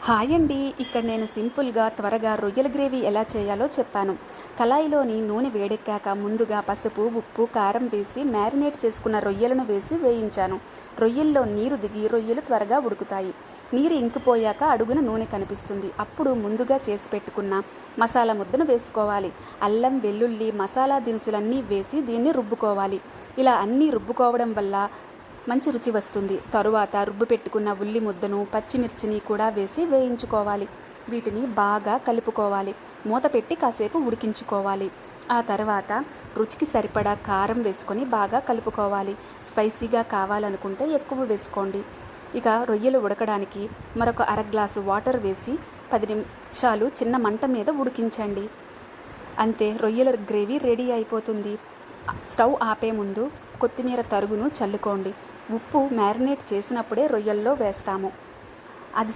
Hi అండి. ఇక్కడ నేను సింపుల్గా త్వరగా రొయ్యల గ్రేవీ ఎలా చేయాలో చెప్పాను. కళాయిలోని నూనె వేడెక్కాక ముందుగా పసుపు, ఉప్పు, కారం వేసి మ్యారినేట్ చేసుకున్న రొయ్యలను వేసి వేయించాను. రొయ్యల్లో నీరు దిగి రొయ్యలు త్వరగా ఉడుకుతాయి. నీరు ఇంకిపోయాక అడుగున నూనె కనిపిస్తుంది. అప్పుడు ముందుగా చేసి పెట్టుకున్న మసాలా ముద్దను వేసుకోవాలి. అల్లం, వెల్లుల్లి, మసాలా దినుసులన్నీ వేసి దీన్ని రుబ్బుకోవాలి. ఇలా అన్నీ రుబ్బుకోవడం వల్ల మంచి రుచి వస్తుంది. తరువాత రుబ్బు పెట్టుకున్న ఉల్లి ముద్దను, పచ్చిమిర్చిని కూడా వేసి వేయించుకోవాలి. వీటిని బాగా కలుపుకోవాలి. మూత పెట్టి కాసేపు ఉడికించుకోవాలి. ఆ తర్వాత రుచికి సరిపడా కారం వేసుకొని బాగా కలుపుకోవాలి. స్పైసీగా కావాలనుకుంటే ఎక్కువ వేసుకోండి. ఇక రొయ్యలు ఉడకడానికి మరొక అర గ్లాసు వాటర్ వేసి 10 నిమిషాలు చిన్న మంట మీద ఉడికించండి. అంతే, రొయ్యల గ్రేవీ రెడీ అయిపోతుంది. స్టవ్ ఆపే ముందు కొత్తిమీర తరుగును చల్లుకోండి. ఉప్పు మ్యారినేట్ చేసినప్పుడే రొయ్యల్లో వేస్తాము. అది